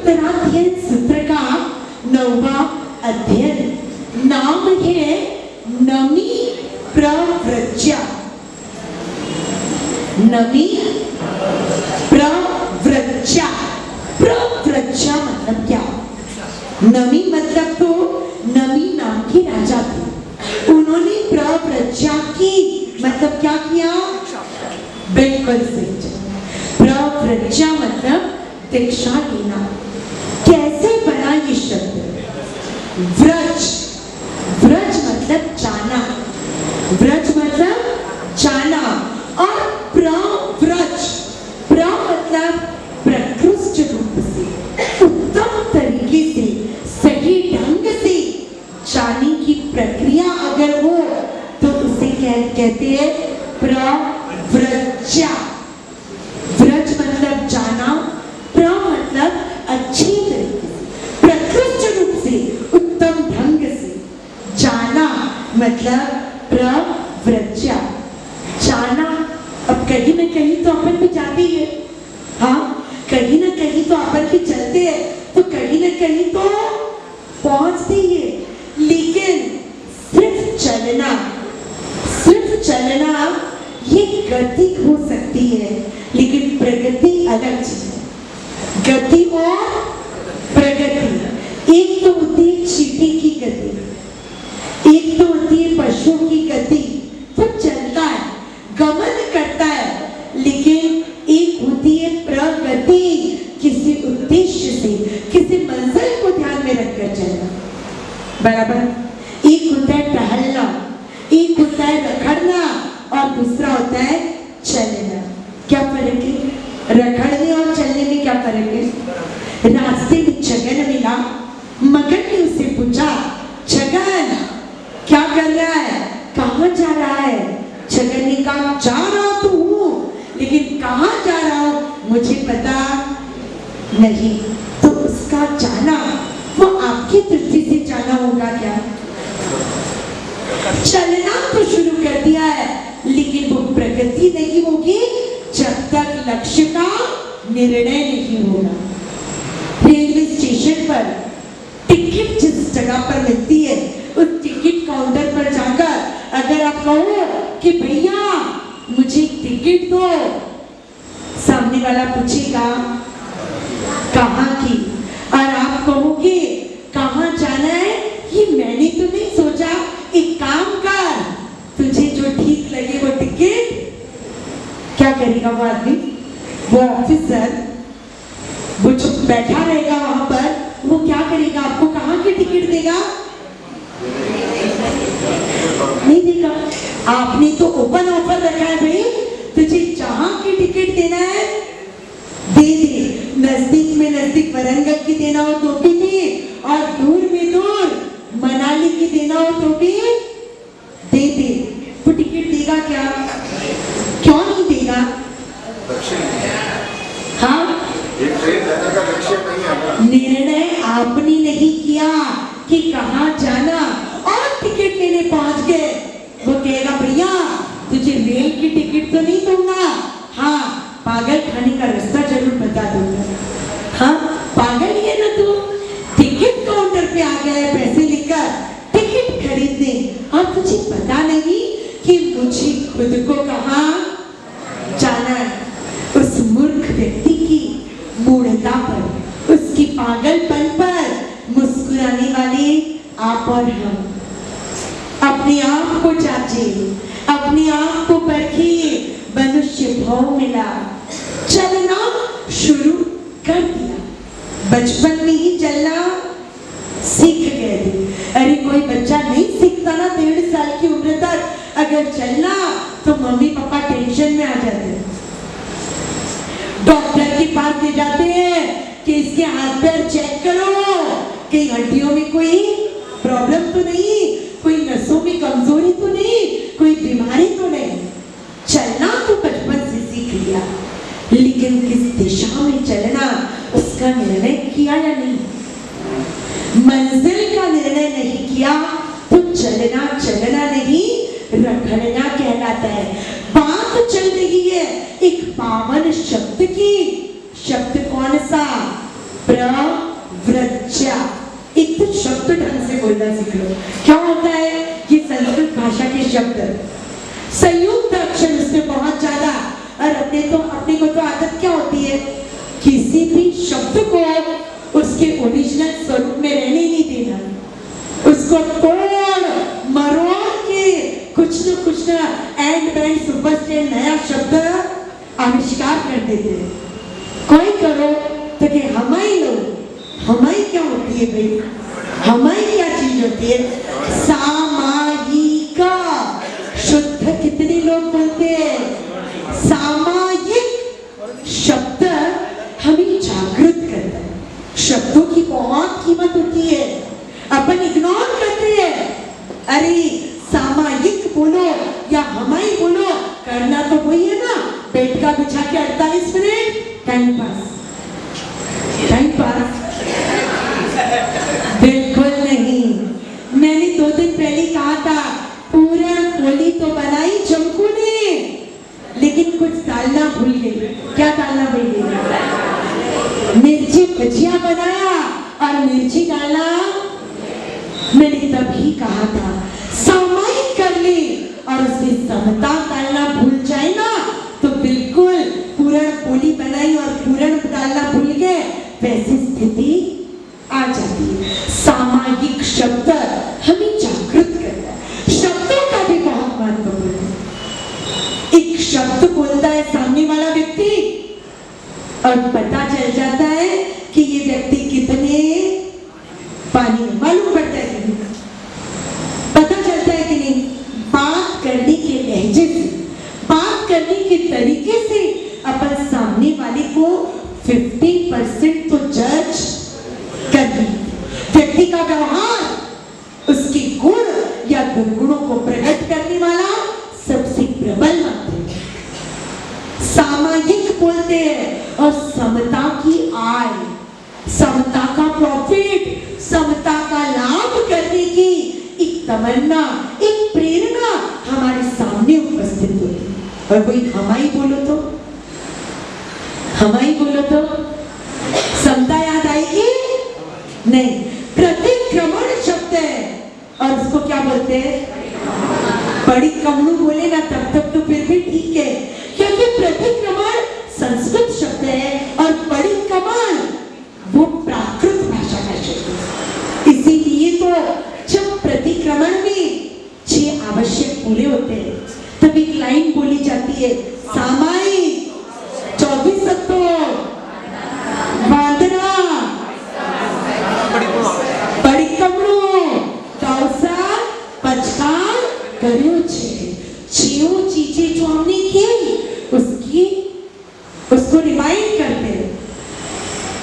उत्तराध्ययन सूत्र का 9वां अध्ययन, नाम है नमी प्रव्रज्या। नमी प्रव्रज्या। प्रव्रज्या मतलब क्या? नमी मतलब तो नमी नाम के राजा थे, उन्होंने प्रव्रज्या की मतलब क्या किया? बिल्कुल सही। प्रव्रज्या मतलब दीक्षा लेना। कैसे बना ये शब्द? व्रज। व्रज मतलब जाना। व्रज मतलब जाना। और प्रव्रज, प्र मतलब प्रकृष्ट रूप से, उत्तम तरीके से, सही ढंग से जाने की प्रक्रिया अगर हो तो उसे कहते हैं प्रव्रज्या। व्रज मतलब जाना, प्र मतलब अच्छी तरीके से, प्रकृष्ट रूप से, उत्तम ढंग से जाना मतलब प्रव्रज्या। जाना, अब कहीं न कहीं तो अपन भी जाते ही है, हाँ, कहीं न कहीं तो अपन भी चलते हैं, तो कहीं न कहीं तो पहुंचते ही है, लेकिन सिर्फ चलना ये गति हो सकती है, लेकिन प्रगति अलग चीज है। गति और प्रगति, एक तो होती है चींटी की गति, एक तो होती है पशु की गति, तो चलता है, गमन करता है, लेकिन एक होती है प्रगति, किसी उद्देश्य से, किसी मंजिल को ध्यान में रखकर चलना, बराबर। एक होता है टहलना, एक होता है रखड़ना, और दूसरा होता है चलना। क्या फर्क है? रखड़ने और चलने में क्या फर्क है? रास्ते में छगन मिला, मगन ने उससे पूछा, छगन क्या कर रहा है, कहाँ जा रहा है? छगन ने कहा, जा रहा तो हूँ, लेकिन कहाँ जा रहा हूँ मुझे पता नहीं। तो उसका जाना वो आपकी दृष्टि से जाना होगा क्या? चलना तो शुरू कर दिया है, लेकिन वो प्रगति नहीं होगी जब तक लक्ष्य का निर्णय नहीं होगा। रेलवे स्टेशन पर टिकट जिस जगह पर मिलती है, उस टिकट काउंटर पर जाकर अगर आप कहो कि भैया मुझे टिकट दो, सामने वाला पूछेगा कहाँ की, और आप कहोगे कहाँ जाना है ये मैंने तो नहीं सोचा, एक काम कर, तुझे जो ठीक लगे वो टिकट। क्या करेगा वो आदमी? वो ऑफिसर वो जो बैठा रहेगा वहां पर, वो क्या करेगा? आपको कहाँ की टिकट देगा? नहीं देगा। आपने तो ओपन ऑफर रखा है भाई, तुझे जहां की टिकट देना है दे दे। नजदीक में नजदीक वरंगल की देना हो तो भी दे, और दूर में दूर मनाली की देना हो तो भी दे दे। वो टिकट देगा क्या? क्यों नहीं देगा? हाँ, निर्णय आपने नहीं किया कि कहाँ जाना, और टिकट लेने पहुंच गए। वो कहेगा भैया तुझे रेल की टिकट तो नहीं दूंगा, हाँ पागल खाने का रास्ता जरूर बता दूंगा। हाँ, पागल ही है ना तू, टिकट काउंटर पे आ गया है पैसे लेकर टिकट खरीदने, और तुझे पता नहीं कि मुझे खुद को कहाँ जाना है। उस मूर्ख व्यक्ति की मूढ़ता पर, उसकी पागलपन पर मुस्कुराने वाले आप और हम। अपने आप को जांचिए, अपने आप को परखिए, मनुष्य भाव मिला, चलना शुरू कर दिया, बचपन में ही चलना सीख गए थे। अरे कोई बच्चा नहीं सीखता ना 1.5 साल की उम्र तक, अगर चलना तो मम्मी पापा टेंशन में आ जाते हैं, डॉक्टर के पास ले जाते हैं कि इसके हाथ पैर चेक करो, कहीं हड्डियों में कोई प्रॉब्लम तो नहीं, कोई नसों में कमजोरी तो नहीं, कोई बीमारी तो नहीं। चलना तो बचपन से सीख लिया, लेकिन किस दिशा में चलना उसका निर्णय किया या नहीं? मंजिल का निर्णय नहीं किया तो चलना नहीं, रखड़ना कहलाता है। बात चल रही है एक पावन शब्द की, शब्द कौन सा? शब्द ढंग से बोलना सीख लो। क्या होता है, ये संस्कृत भाषा के शब्द संयुक्त अक्षर उसमें बहुत ज्यादा, और अपने को तो आदत क्या होती है, किसी भी शब्द को उसके ओरिजिनल स्वरूप में रहने नहीं देना, उसको तोड़ मरोड़ के कुछ ना एंड बैंड सुपर से नया शब्द आविष्कार कर देते हैं। कोई करो तो कि हमारी लोग, हमारी क्या होती है भाई, हमारी क्या चीज होती है, सामायिका। शुद्ध कितने लोग बोलते हैं, सामायिक शब्द हमें जागृत करता है। शब्दों की बहुत कीमत होती है, अपन इग्नोर करते हैं। अरे सामायिक बोलो या हमारी बोलो, करना तो वही है ना, बेड का बिछा के 48 मिनट टाइम पास बिल्कुल नहीं। मैंने 2 दिन पहले कहा था, पूरा पोली तो बनाई चमकू ने, लेकिन कुछ डालना भूल गई। क्या डालना भूल गई, मिर्ची भजिया बनाया और मिर्ची डाला। मैंने तभी कहा था सामायिक कर ले, और उसमें समता डालना भूल जाए ना तो बिल्कुल पूरण पोली बनाई और पूरण डालना भूल गए, वैसी स्थिति आ जाती है। सामायिक शब्द हमें जागृत करता है। शब्दों का भी बहुत महत्वपूर्ण है। एक शब्द बोलता है सामने वाला व्यक्ति और पता चल जाता है कि ये व्यक्ति कितने पानी में, मालूम पड़ता है कि नहीं, पता चलता है कि नहीं। बात करने के लहजे से, बात करने के तरीके से अपन सामने वाले को 50% तो जज कर देते। व्यक्ति का व्यवहार, उसके गुण या दुर्गुणों को प्रकट करने वाला सबसे प्रबल मानते हैं। सामायिक बोलते हैं, और समता की आय, समता का प्रॉफिट, समता का लाभ करने की एक तमन्ना, एक प्रेरणा हमारे सामने उपस्थित होती है। और कोई हमारी बोलो तो, हमारी बोलो तो समता याद आएगी नहीं। प्रतिक्रमण शब्द है, और उसको क्या बोलते हैं, बड़ी कमनू बोले ना तब तो फिर भी ठीक है, क्योंकि प्रतिक्रमण संस्कृत शब्द है और बड़ी कमन वो प्राकृत भाषा का शब्द है। इसीलिए तो जब प्रतिक्रमण में 6 आवश्यक पूरे होते हैं तब एक लाइन बोली जाती है, सामायिक 24 सत्तो वादना बड़ी कमनू कौसा पचकार करियो छो चीजें जो हमने की उसको रिमाइंड करते हैं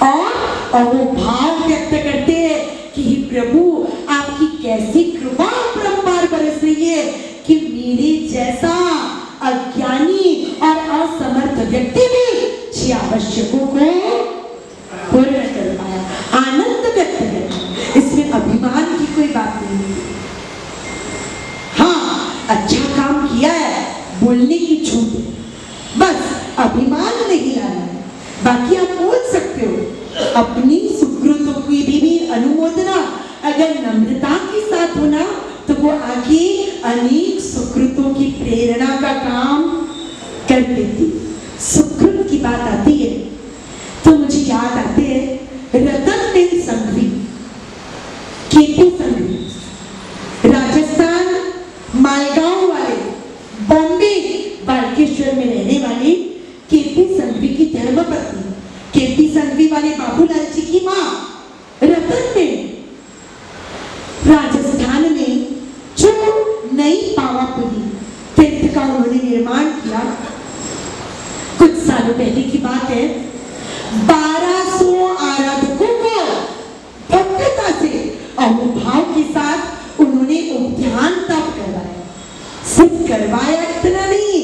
और वो भाव व्यक्त करते हैं कि प्रभु आपकी कैसी कृपा परंपार बरस रही है कि मेरे जैसा अज्ञानी और असमर्थ व्यक्ति भी 6 आवश्यकों को पूर्ण कर पाया। आनंद व्यक्त करना, इसमें अभिमान की कोई बात नहीं। हाँ, अच्छा काम किया है, बोलने की छूट है, बस अभिमान नहीं लाना है। बाकी आप बोल सकते हो, अपनी सुकृतों की भी अनुमोदना अगर नम्रता के साथ होना तो वो आगे अनेक सुकृतों की प्रेरणा का काम कर देती। सुकृत की बात आती है तो मुझे याद आते हैं रतन बिन संघवी, केपी संघवी, राजस्थान मालगांव वाले, बॉम्बे बालकेश्वर में रहने वाली केपी संघवी की धर्मपत्नी, केपी संघवी वाले बाबूलाल जी की मां रतन बेन, राजस्थान में जो नई पावापुरी तीर्थ का उन्होंने निर्माण किया, कुछ सालों पहले की बात है। 1200 आराधकों को भक्तता से और भाव के साथ उन्होंने उपध्यान तप करवाया। सिर्फ करवाया इतना नहीं,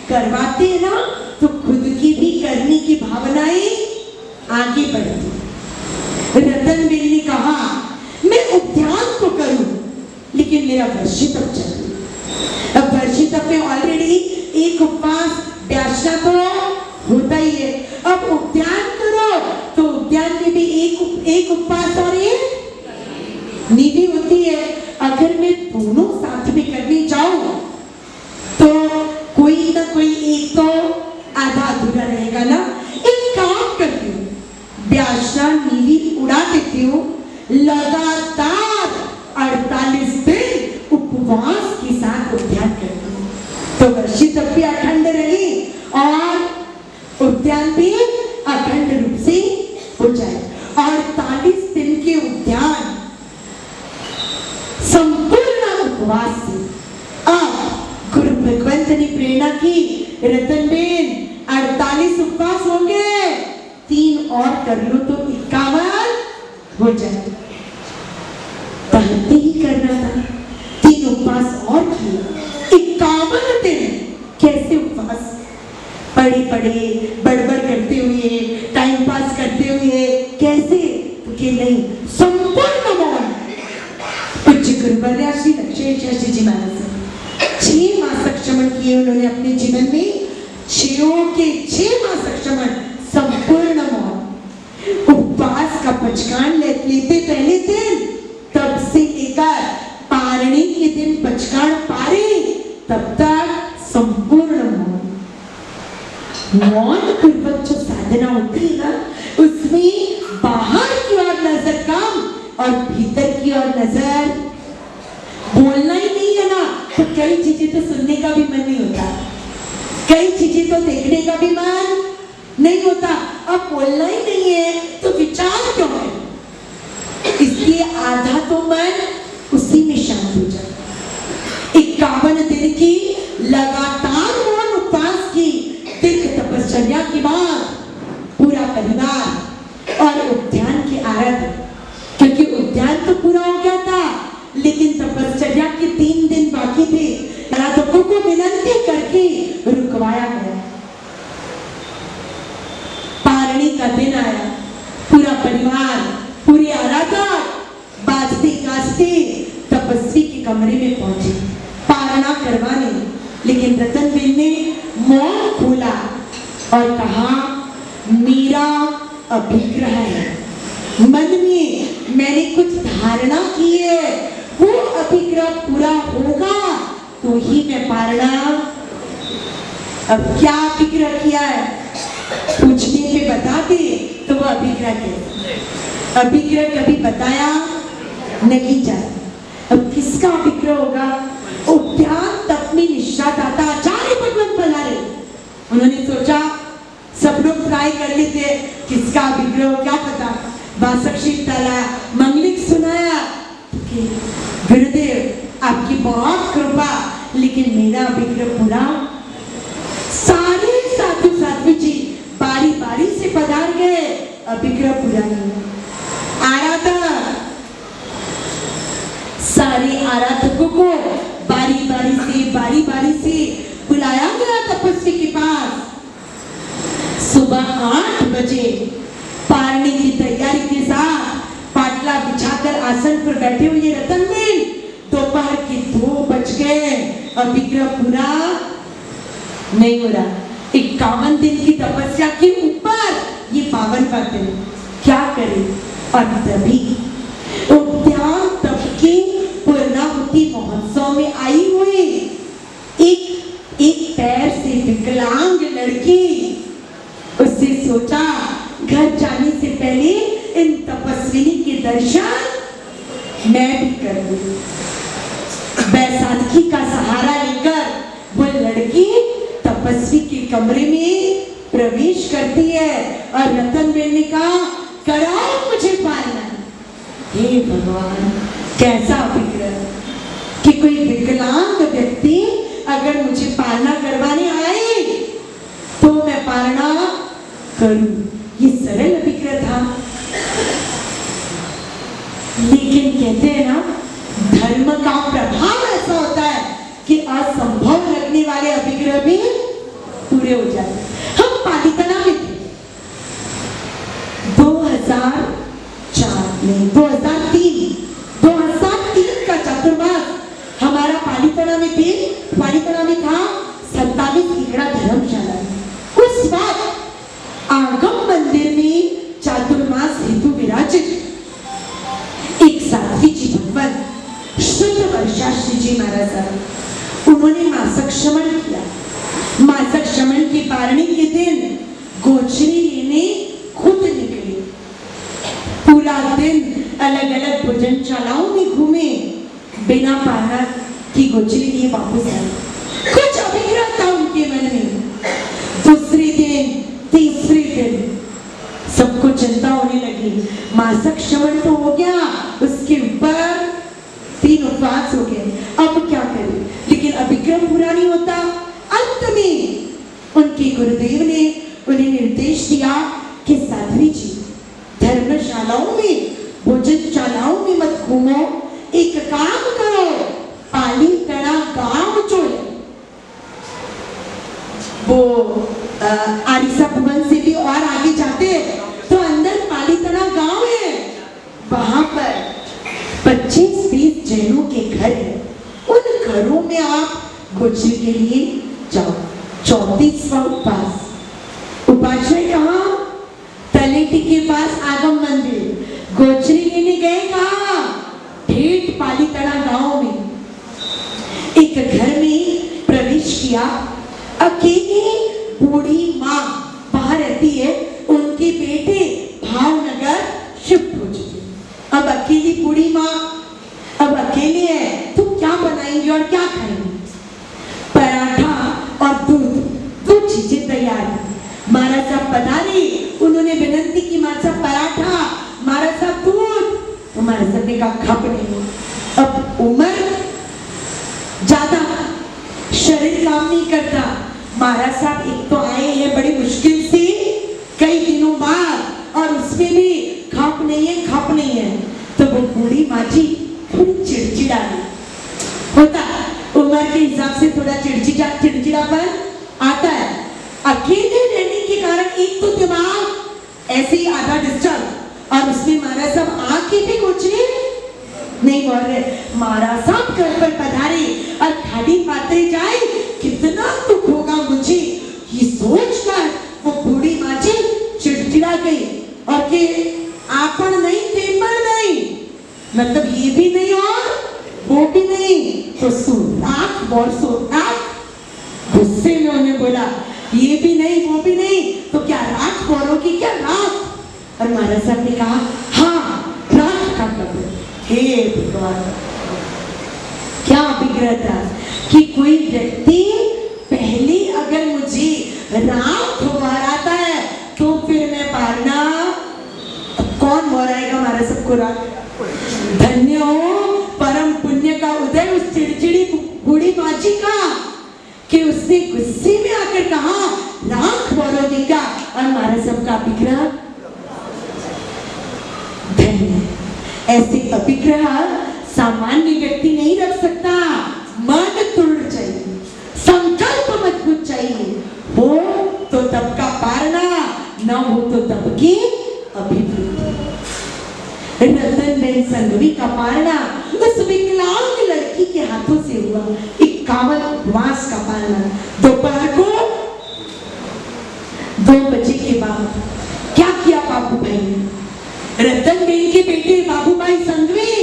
करवाते ना तो खुद की भी करने की भावनाएं आगे बढ़ती। रतन बेन ने कहा मैं उपध्यान तो करूं लेकिन मेरा वर्षित तप चाहिए। अब वर्षित तप में ऑलरेडी एक उपवास व्यासना तो होता ही है, अब उपध्यान करो तो उपध्यान में भी एक उपवास और निधि होती है। अगर मैं दोनों साथ में करने जाऊं तो कोई ना कोई एक तो आधा अधूरा रहेगा ना। एक काम करती हूँ, व्यासना निधि उड़ा देती हूँ, लगातार 48 दिन उपवास के साथ उद्यान करती हूँ, तो वर्षी तब भी अखंड रही और उद्यान भी अखंड रूप से हो जाए। 48 दिन के उद्यान संपूर्ण उपवास से। अब गुरु भगवंत ने प्रेरणा की, रतनबेन 48 उपवास होंगे, 3 और कर लो तो 51 हो जाए। पहले ही करना था, 3 उपवास और किए, 51 दिन। कैसे उपवास? पढ़े पढ़े बड़बड़ करते हुए, टाइम पास करते हुए, कैसे? कि नहीं, संपूर्ण मौन। पूज्य गुरुवर्य श्री लक्ष्मण शास्त्री जी महाराज 6 मास संक्रमण किए उन्होंने अपने जीवन में, 6 मास संक्रमण संपूर्ण मौन। उपवास का पचकान लेते पहले दिन, तब से लेकर पारणी के दिन पचकान पारे तब तक संपूर्ण मौन। मौन पूर्वक जो साधना होती है ना, उसमें बाहर की ओर नजर कम और भीतर की ओर नजर। बोलना ही नहीं है ना, तो कई चीजें तो सुनने का भी मन नहीं होता, कई चीजें तो देखने का भी मन नहीं होता। अब बोलना ही नहीं है तो विचार क्यों है? इसलिए आधा तो मन उसी में शांत हो जाए। 51 दिन की लगातार मौन उपवास की तीर्थ तपश्चर्या के बाद पूरा परिवार और उद्यान के आराधन, क्योंकि उद्यान तो पूरा हो गया था, लेकिन तपश्चर्या के 3 दिन बाकी थे। आराधकों को विनती करके रुकवाया गया। पारणी का दिन आया, पूरा परिवार, पूरे आराधक बाजते गाजते तपस्वी के कमरे में पहुंचे पारणा करवाने। लेकिन रतनबेन ने मौन खोला और कहा, मेरा अभिग्रह है, मन में मैंने कुछ धारणा की है, वो अभिग्रह पूरा होगा तो ही मैं पारणा। अब क्या अभिग्रह किया है पूछने पे बता दे तो वो अभिग्रह कैसे? अभिग्रह कभी बताया नहीं जाए। अब किसका अभिग्रह होगा? उद्यान तप में निष्ठा दाता आचार्य भगवंत पधारे। उन्होंने सोचा सब लोग ट्राई कर लेते, किसका अभिग्रह क्या पता। वासक शीतला मंगलिक सुनाया, गुरुदेव आपकी बहुत कृपा, लेकिन मेरा अभिग्रह पूरा। सारे साधु साध्वी जी बारी बारी से पधार गए, अभिग्रह पूरा नहीं। आराधक, सारे आराधकों को बारी बारी से बुलाया गया तपस्वी के पास। सुबह 8 बजे पारणी की तैयारी के साथ पाटला बिछाकर आसन पर बैठे हुए रतनबेन, दोपहर के 2 बज गए, अभिग्रह पूरा नहीं हो रहा। 51 दिन की तपस्या के ऊपर ये 52वां दिन, क्या करें? और तभी उद्यान तप की पूर्णाहुति महोत्सव में आई हुई एक पैर से विकलांग लड़की, उससे सोचा घर जाने से पहले इन तपस्विनी के दर्शन मैं भी कर लूं। बैसाखी का सहारा लेकर वो लड़की तपस्वी के कमरे में प्रवेश करती है और रतनबेन ने कहा, कराओ मुझे पालना। हे भगवान, कैसा अभिग्रह कि कोई विकलांग व्यक्ति अगर मुझे पालना करवाने आए तो मैं पालना करूं। ये सरल अभिग्रह था। लेकिन कहते हैं ना, धर्म का प्रभाव ऐसा होता है कि असंभव लगने वाले अभिग्रह भी पूरे हो जाते। हम पालितना में थे 2004 में, 2003 का चातुर्मास हमारा पालितना में थे। पालितना में था 27 एकड़ धर्मशाला। उस वक्त आगम मंदिर में चातुर्मास हेतु विराजित एक साध्वी जी शास्त्री जी महाराज साहब, उन्होंने मासिक श्रमण किया। मासिक श्रमण की पारणी के दिन गोचरी लेने खुद निकले। पूरा दिन अलग अलग भोजनशालाओं में घूमे, बिना पारा की गोचरी लिए वापस आए। कुछ अभिग्रह था उनके मन में। दूसरे दिन, तीसरे दिन सबको चिंता होने लगी। मासिक श्रवण तो हो गया, उसके ऊपर 3 उपवास हो गए, अब क्या करें? लेकिन अभिक्रम पूरा नहीं होता। अंत में उनके गुरुदेव ने उन्हें निर्देश दिया कि साध्वी जी, धर्मशालाओं में, भोजनशालाओं में मत घूमो, एक काम करो, पाली तड़ा गांव जो है वो आरिसा भवन से भी और आगे जाते तो अंदर पालीतड़ा गांव है, वहां पर 25-20 जैनों के घर है। उन घरों में आप गोचरी के लिए जाओ। 34वां उपवास। उपाध्याय कहाँ? तलेटी के पास आगम मंदिर। गोचरी लेने गए कहाँ? ठेठ पालीतड़ा गांव में। एक घर में प्रवेश किया। अकेली बूढ़ी माँ बाहर रहती है, उनके बेटे भावनगर शिफ्ट हो चुके। अब अकेली बूढ़ी माँ, अब अकेले है तो क्या बनाएंगे और क्या खाएंगे? पराठा और दूध, 2 चीजें तैयार है। महाराज साहब पधारे, उन्होंने विनंती की, महाराज साहब पराठा, महाराज साहब दूध। तो महाराज साहब ने कहा खप नहीं। अब उम्र ज्यादा, शरीर काम नहीं करता। महाराज साहब एक तो आए हैं बड़ी मुश्किल से, कई दिनों बाद, और उसमें भी खप नहीं है। तो वो बूढ़ी माजी थोड़ी चिड़चिड़ा होता, उम्र के हिसाब से थोड़ा चिड़चिड़ापन आता है। अकेले रहने के कारण एक तो दिमाग ऐसे ही आधा डिस्टर्ब, और उसमें महाराज साहब आके भी कुछ नहीं बोल रहे। महाराज साहब घर पर पधारे और खाली पाते जाए, कितना दुख होगा मुझे ये सोचकर वो बूढ़ी माजी चिड़चिड़ा गई। और कि आपन नहीं, तेपन नहीं, मतलब ये भी नहीं और वो भी नहीं, तो सुराख और सुराख। गुस्से में उन्हें बोला ये भी नहीं वो भी नहीं, तो क्या राख बोलोगी? क्या राख? और महाराज साहब ने कहा हाँ, राख का करो। हे भगवान, क्या विग्रह था कि कोई व्यक्ति पहले अगर मुझे राख वाराता है तो फिर मैं पारना, कौन वाराएगा महाराज सबको राख? धन्य हो परम पुण्य का उदय उस चिड़चिड़ी बूढ़ी माची का, कि उसने गुस्से में आकर कहा राख बोलोगी क्या? और महाराज सबका विग्रह धन्य। ऐसे अभिग्रह सामान्य व्यक्ति नहीं रख सकता। मन दृढ़ चाहिए, संकल्प मजबूत चाहिए। हो तो तब का पारना, न हो तो तब की अभिवृद्धि। रतनबेन संघवी का पारना उस विकलांग लड़की के हाथों से हुआ। 51 उपवास का पारना। दोपहर को 2 बजे के बाद क्या किया बाबू भाई ने? रतनबेन के बेटे बाबू भाई संघवी,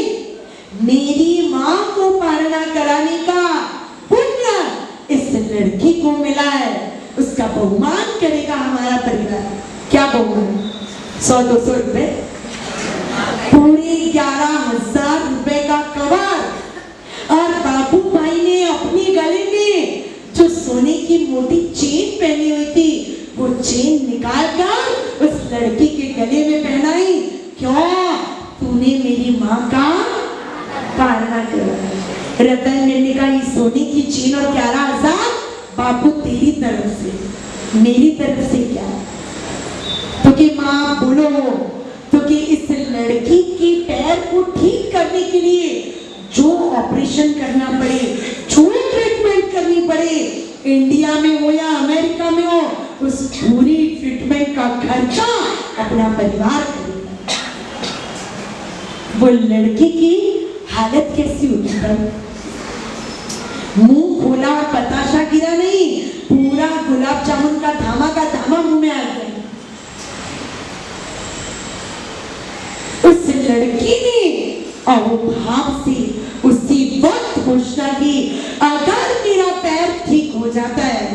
मेरी माँ को पालना कराने का पुण्य इस लड़की को मिला है, उसका बहुमान करेगा हमारा परिवार। क्या बहुमान? 100-200 रुपए, पूरे 11,000 रुपए का कवर। और बाबू भाई ने अपने गले में जो सोने की मोटी चेन पहनी हुई थी, वो चेन निकाल कर उस लड़की के गले में पहनाई। क्यों? तूने मेरी माँ का पालना करा। रतन ने कहा ये सोने की चेन और 11,000 बाबू तेरी तरफ से, मेरी तरफ से क्या? तो कि माँ बोलो, तो कि इस लड़की के पैर को ठीक करने के लिए जो ऑपरेशन करना पड़े, जो ट्रीटमेंट करनी पड़े, इंडिया में हो या अमेरिका में हो, उस पूरी ट्रीटमेंट का खर्चा अपना परिवार करेगा। वो लड़की की हालत कैसी होगी तब? मुंह खोला और बताशा गिरा नहीं, पूरा गुलाब जामुन का धामा मुंह में आ गया। उस लड़की ने अहोभाव से उसी वक्त वो अगर मेरा पैर ठीक हो जाता है,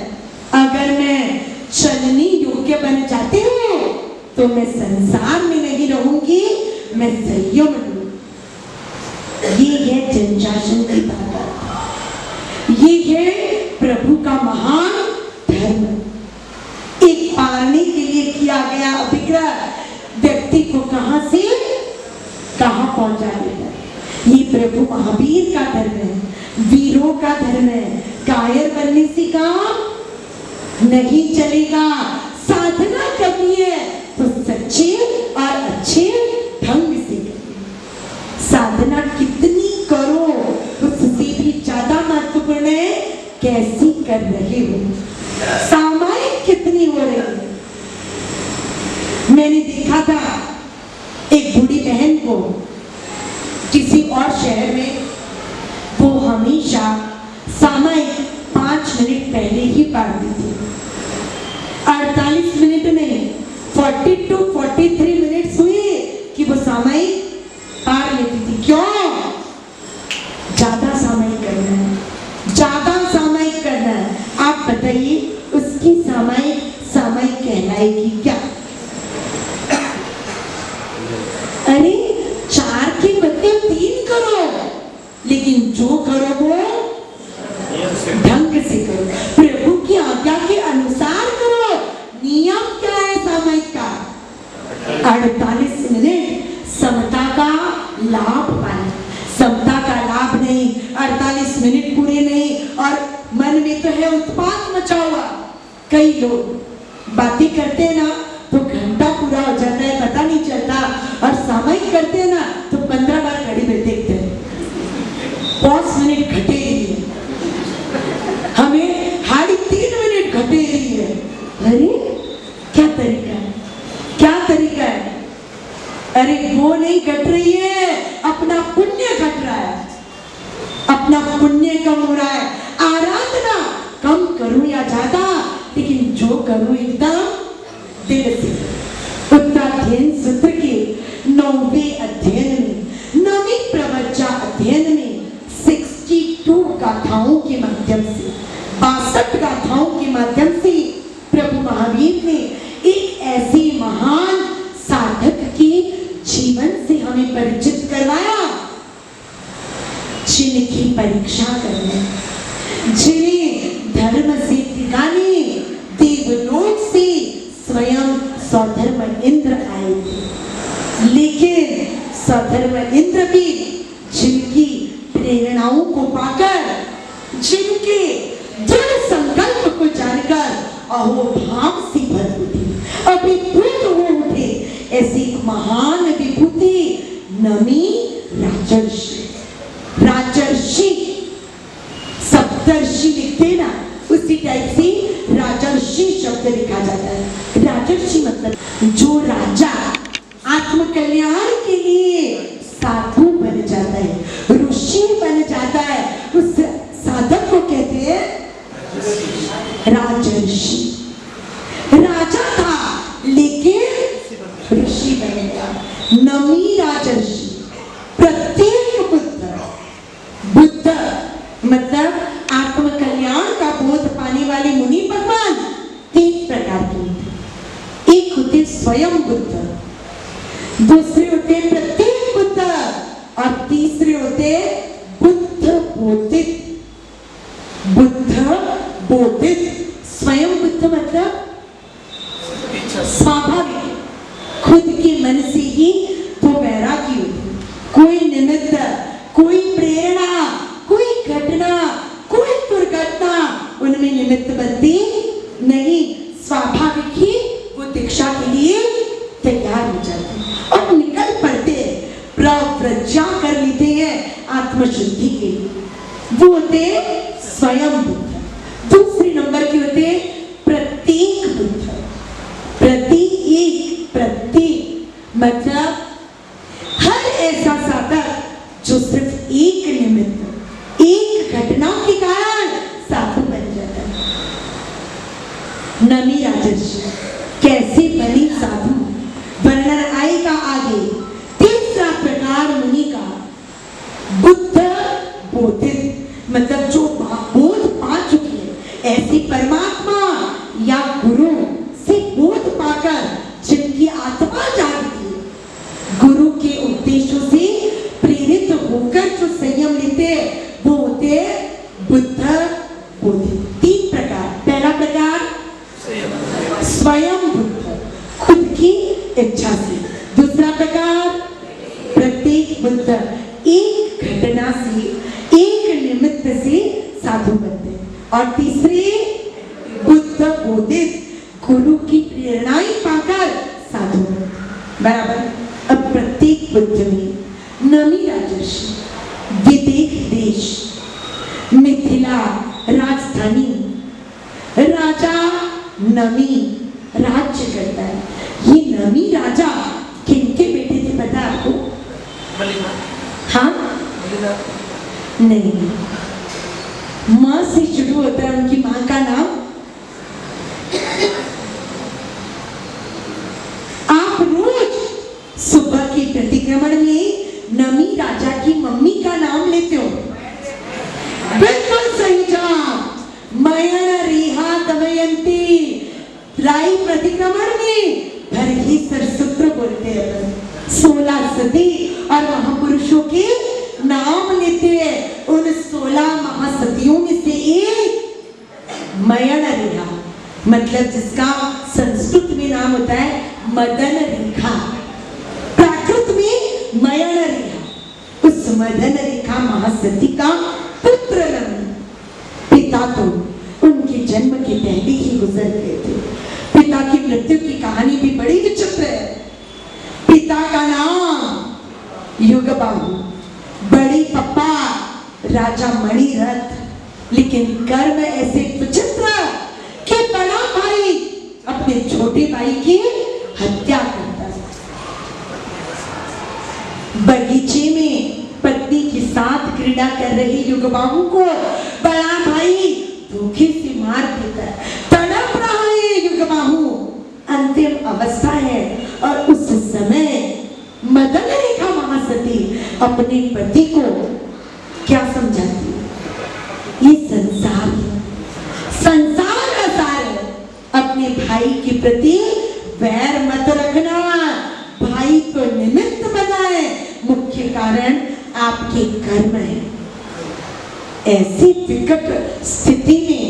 अगर मैं चलने योग्य बन जाती हूँ, तो मैं संसार में नहीं रहूंगी, मैं संयम में रहूंगी। ये है जन्मशासन की ताकत, ये है प्रभु का महान धर्म। एक पालने के लिए किया गया अभिग्रह व्यक्ति को कहां से कहां पहुंचा देगा। ये प्रभु महावीर का धर्म है, वीरों का धर्म है। कायर बनने से काम नहीं चलेगा, साधना करनी है तो सच्चे और अच्छे ढंग से करिए। साधना कितनी करो उससे भी ज्यादा महत्वपूर्ण है कैसी कर रहे हो, सामायिक कितनी हो रही है। मैंने देखा था एक बूढ़ी बहन को किसी और शहर में, वो हमेशा सामायिक 5 मिनट पहले ही पढ़ती थी। 48 मिनट नहीं, 40 to 43 मिनट हुए कि वो सामायिक पढ़ लेती थी। क्यों? ज्यादा सामायिक करना है, ज्यादा सामायिक करना है। आप बताइए उसकी सामायिक कहलाएगी क्या? अरे 4 के बदले 3 करो, लेकिन जो करो वो ढंग से करो, प्रभु की आज्ञा के अनुसार करो। नियम क्या है सामायिक का? 48 मिनट समता का लाभ पाए। समता का लाभ नहीं, 48 मिनट पूरे नहीं, और मन में तो है उत्पात मचा हुआ। कई लोग बातें करते हैं ना तो घंटा पूरा हो जाता है, पता नहीं चलता, और सामायिक करते हैं ना तो 15 बार घड़ी में देखते हैं 5 मिनट घटे रही है, हमें 3.5 मिनट घटे रही है। अरे क्या तरीका है, क्या तरीका है? अरे वो नहीं घट रही है, अपना पुण्य घट रहा है, अपना पुण्य कम हो रहा है। आराधना कम करूं या ज्यादा, लेकिन जो करूं एकदम दिल से। उत्तराध्ययन सूत्र के 9वें अध्ययन में, 9वीं प्रवचन अध्ययन में 62 गाथाओं के माध्यम से, 62 गाथाओं के माध्यम से प्रभु महावीर ने एक ऐसे महान साधक के जीवन से हमें परिचित करवाया जिनकी परीक्षा करने, जिन्हें धर्म से टिकाने देवलोक से स्वयं सौधर्म इंद्र आए थे। लेकिन सौधर्म इंद्र भी जिनकी प्रेरणाओं को पाकर, जिनके दृढ़ संकल्प को जानकर अहोभाव से भर उठे, अभिभूत हो उठे, ऐसी एक महान विभूति नमी राजर्षि। राजर्षि सप्तर्षि लिखते ना, उसी टाइप से राजर्षि शब्द लिखा जाता है। राजर्षि मतलब जो राजा आत्म कल्याण के लिए साधु बन जाता है, ऋषि बन जाता है, उस साधक को कहते हैं राजर्षि। राजा था लेकिन ऋषि बनेगा, नमी राजर्षि। प्रत्येक बुद्ध मतलब आत्म कल्याण का बोध पाने वाले मुनि भगवान 3 प्रकार के होते। एक होते स्वयं बुद्ध, दूसरे होते प्रत्येक बुद्ध, और तीसरे होते बुद्ध बोधित। बुद्ध बोधित, स्वयं बुद्ध मतलब स्वाभाविक, खुद के मन से ही तो वैरागी होती, कोई निमित्त, कोई प्रेरणा, कोई घटना, कोई दुर्घटना उनमें निमित्त बनती नहीं, स्वाभाविक ही वो दीक्षा के लिए तैयार हो जाते और निकल पड़ते, प्रव्रज्ञा कर लेते हैं आत्मशुद्धि के लिए। वो होते स्वयं बुद्ध। दूसरे नंबर के होते प्रत्येक बुद्ध। प्रत्येक मतलब हर ऐसा साधक जो सिर्फ एक निमित्त, एक घटना के कारण साधु बन जाता है। नमी राजर्षि कैसे बनी साधु, वर्णन आएगा आगे। तीसरा प्रकार मुनि का बुद्ध बोधित, मतलब जो ऐसी परमात्मा या गुरु से बोध पाकर जिनकी आत्मा जागती, गुरु के उपदेशों से प्रेरित होकर जो संयम लेते, वो होते बुद्ध बोधि। 3 प्रकार। पहला प्रकार स्वयं बुद्ध, खुद की इच्छा से। दूसरा प्रकार प्रत्येक बुद्ध एक घटना से, एक निमित्त से साधु बनते। और तीसरे बुद्ध बोधित, गुरु की प्रेरणाएं पाकर साधु बनते। बराबर। अब प्रत्येक बुद्ध में नमी राजर्षि विदेह देश, मिथिला राजधानी, राजा नमी राज्य करता है। ये नमी राजा किनके बेटे थे पता है आपको? हाँ नहीं, माँ से शुरू होता है उनकी माँ का नाम। आप रोज सुबह के प्रतिक्रमण में नमी राजा की मम्मी का नाम लेते हो। बिल्कुल सही जवाब। मयण रेहा दमयंती। लाई प्रतिक्रमण में भरही सरसूत्र बोलते हैं। 16 सदी और महापुरुषों के नाम लेते हैं। उन 16 महासतियों में से एक मयण रेखा, मतलब जिसका संस्कृत में नाम होता है मदन रेखा, प्राकृत में मयण रेखा। उस मदन रेखा महासती का पुत्र नमी। पिता तो उनके जन्म के पहले ही गुजर गए थे। पिता की मृत्यु की कहानी भी बड़ी विचित्र है। पिता का नाम युगबाहु, बड़ी पप्पा राजा मणिरथ। लेकिन कर्म ऐसे विचित्र कि बड़ा भाई अपने छोटे भाई की हत्या करता है। बगीचे में पत्नी के साथ क्रीड़ा कर रहे युगबाहु को बड़ा भाई धोखे से मार देता है। तड़प रहा है युगबाहु, अंतिम अवस्था है। और उस समय मदन रेखा महासती अपने पति को क्या समझाती है? ये संसार है, संसार आसार है। अपने भाई के प्रति वैर मत रखना। भाई तो निमित्त बना है, मुख्य कारण आपके कर्म है। ऐसी विकट स्थिति में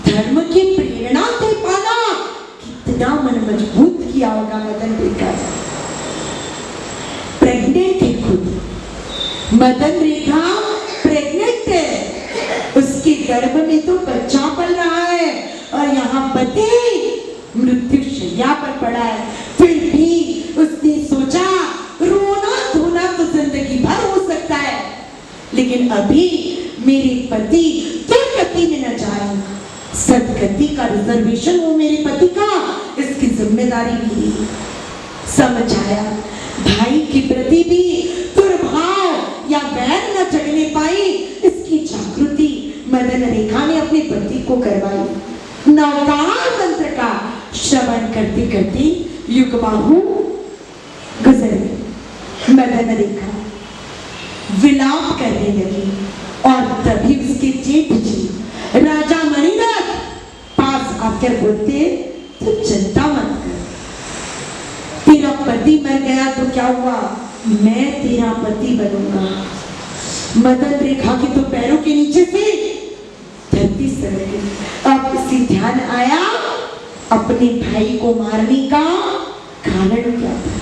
धर्म की प्रेरणा दे पाना कितना मन मजबूत किया होगा मदन रेखा। प्रेग्नेंट है खुद मदन रेखा, प्रेग्नेंट है। उसके गर्भ में तो बच्चा पल रहा है और यहाँ पति मृत्यु शैया पर पड़ा है। फिर भी उसने सोचा रोना धोना तो जिंदगी भर हो सकता है, लेकिन अभी मेरे पति दुर्गति में न जाए, सदगति का रिजर्वेशन हो मेरे पति का, इसकी जिम्मेदारी भी समझ आया। भाई के प्रति भी दुर्भाव या वैर न जगने पाई, इसकी जागृति मदन रेखा ने अपने पति को करवाई। नवकार मंत्र का श्रवण करते करते युगबाहु गुजर गई। मदन रेखा विलाप करने लगी और तभी उसके जेठ जी राजा मणिरथ पास आकर बोलते, तो चिंता मत कर, तेरा पति मर गया तो क्या हुआ, मैं तेरा पति बनूंगा। मदन रेखा के तो पैरों के नीचे से धरती सरक गई। अब उसे ध्यान आया अपने भाई को मारने का कारण क्या था।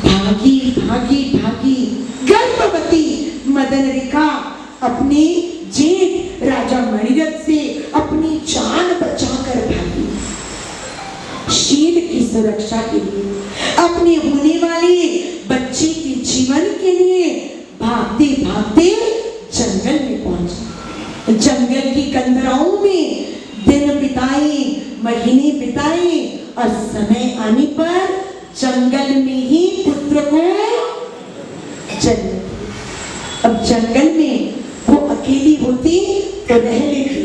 भागी भागी भागी गर्भवती मदन रेखा अपने जेठ राजा मणिरथ से अपनी जान बचाकर भागी। शील की सुरक्षा के लिए, अपने होने वाले बच्चे के जीवन के लिए भागते भागते जंगल में पहुंचे। जंगल की कंदराओं में दिन बिताए, महीने बिताए और समय आने पर जंगल में ही पुत्र को जन्म। अब जंगल में वो अकेली होती तो रह लेती,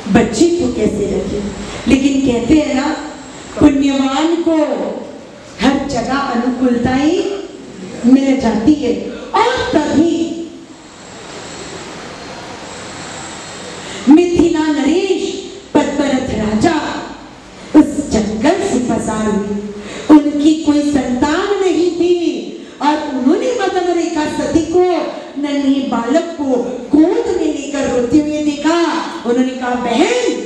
बच्चे को कैसे रखे। लेकिन कहते हैं ना, पुण्यवान को हर जगह अनुकूलताएं मिल जाती है। और तभी मिथिला नरेश नन्हे बालक को गोद में लेकर रोते हुए देखा। उन्होंने कहा, बहन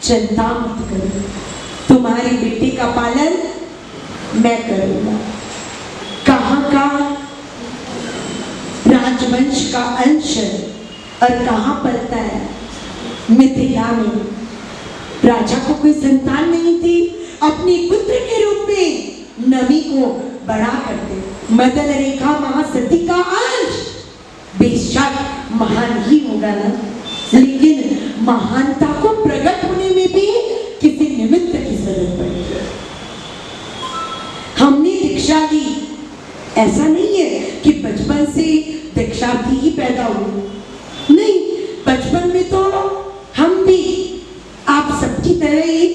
चिंता मत करो, तुम्हारे बेटे का पालन मैं करूंगा। कहाँ का राजवंश का अंश और कहाँ पलता है? मिथिला में। राजा को कोई संतान नहीं थी, अपने पुत्र के रूप में नमी को बड़ा करते। मदन रेखा महासती का अंश बेशक महान ही होगा ना, लेकिन महानता को प्रकट होने में भी किसी निमित्त की जरूरत पड़ेगी। हमने दीक्षा ली, ऐसा नहीं है कि बचपन से दीक्षार्थी ही पैदा हुए, नहीं, बचपन में तो हम भी आप सबकी तरह ही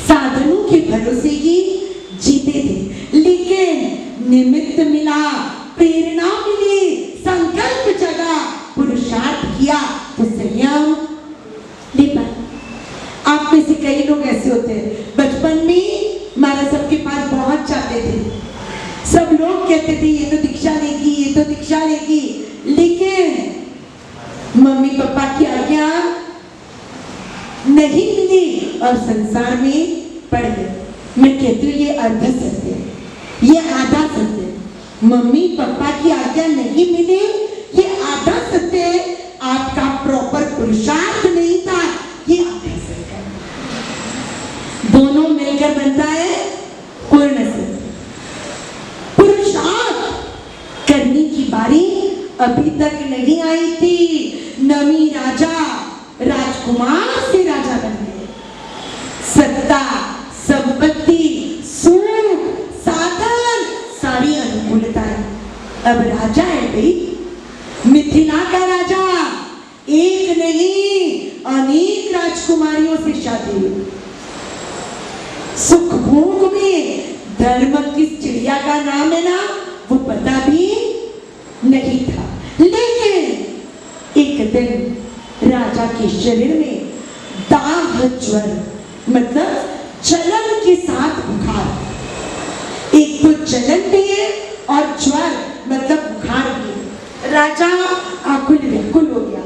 साधनों के भरोसे ही जीते थे, लेकिन निमित्त मिला, प्रेरणा मिली, संकल्प जगा, पुरुषार्थ किया तो संयम ले पाए। आप में से कई लोग ऐसे होते हैं, बचपन में हमारा सबके पास बहुत चाहते थे, सब लोग कहते थे ये तो दीक्षा लेगी, ये तो दीक्षा लेगी, लेकिन मम्मी पापा की आज्ञा नहीं मिली और संसार में पड़ गए। मैं कहती हूँ ये अर्ध सत्य है, ये आधा सत्य है। मम्मी पापा की आज्ञा नहीं मिली, ये आधा सत्य है। आपका प्रॉपर पुरुषार्थ नहीं था, ये आधा सत्य है। दोनों मिलकर बनता है पूर्ण सत्य। पुरुषार्थ करने की बारी अभी तक नहीं आई थी। नमी राजा राजकुमार से राजा बन गए। सत्ता, संपत्ति, सुख, साधन, सारी अनुकूलताएं, अब राजा है भाई, मिथिला का राजा। एक नहीं अनेक राजकुमारियों से शादी हुई। सुख भोग में धर्म किस चिड़िया का नाम है ना, वो पता भी नहीं था, लेकिन एक दिन राजा के शरीर में दाह ज्वर, मतलब जलन के साथ बुखार, एक तो जलन भी है और ज्वर मतलब बुखार भी है। राजा आकुल व्याकुल हो गया,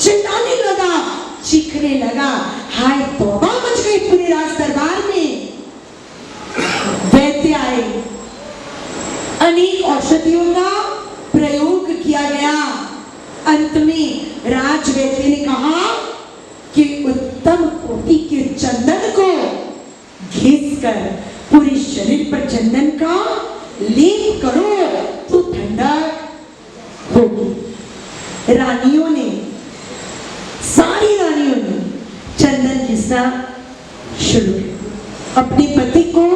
चिल्लाने लगा, चीखने लगा, हाय तौबा मच गई पूरे राज दरबार में। वैद्य आए, अनेक औषधियों का प्रयोग किया गया। अंत में राज वैद्य ने कहा कि उत्तम कोटि के चंदन को घिसकर पूरे शरीर पर चंदन का लेप करो तो ठंडक होगी। रानियों ने, सारी रानियों ने चंदन घिसना शुरू किया। अपने पति को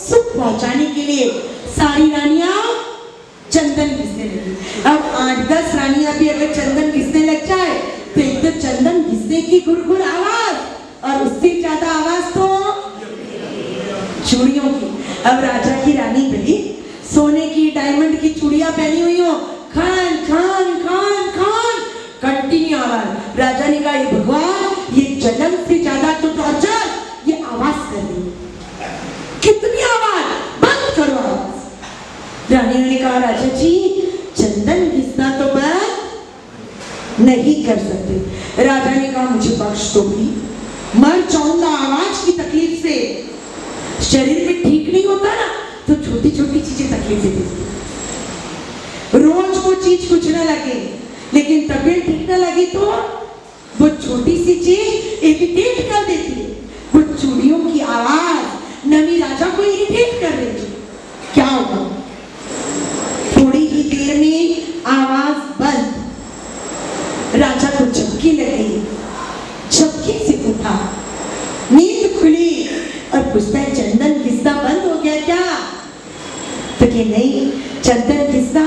सुख पहुंचाने के लिए सारी रानियां चंदन घिसने लगी। अब 8-10 रानियां भी अगर चंदन घिसने लग जाए तो एक तो चंदन घिसने की गुरगुर आवाज और उससे ज्यादा आवाज तो चूड़ियों की। अब राजा की रानी भी सोने की, डायमंड की चूड़ियां पहनी हुई हो, खान खान खान खान कंटिन्यू आवाज। राजा ने कहा, ये भगवान, ये जलन से ज्यादा तो टॉर्चर, ये आवाज कर रही है, कितनी आवाज, बंद करो आवाज। रानी ने कहा, राजा जी चंदन घिसना तो बंद नहीं कर सकते। राजा ने कहा, मुझे बख्श दो भी, मर जाऊंगा आवाज की तकलीफ से। शरीर में ठीक नहीं होता ना तो छोटी छोटी चीजें तकलीफ देती, रोज वो चीज कुछ ना लगे, लेकिन तबीयत ठीक ना लगी तो वो छोटी सी चीज इरिटेट कर देती है। वो चूड़ियों की आवाज नमी राजा को इरिटेट कर रही थी। क्या होगा, थोड़ी ही देर में आवाज बंद। राजा को झपकी लगी, झपकी से उठा, नींद खुली और पूछता है, चंदन घिसना बंद हो गया क्या? तो कि नहीं, चंदन घिसना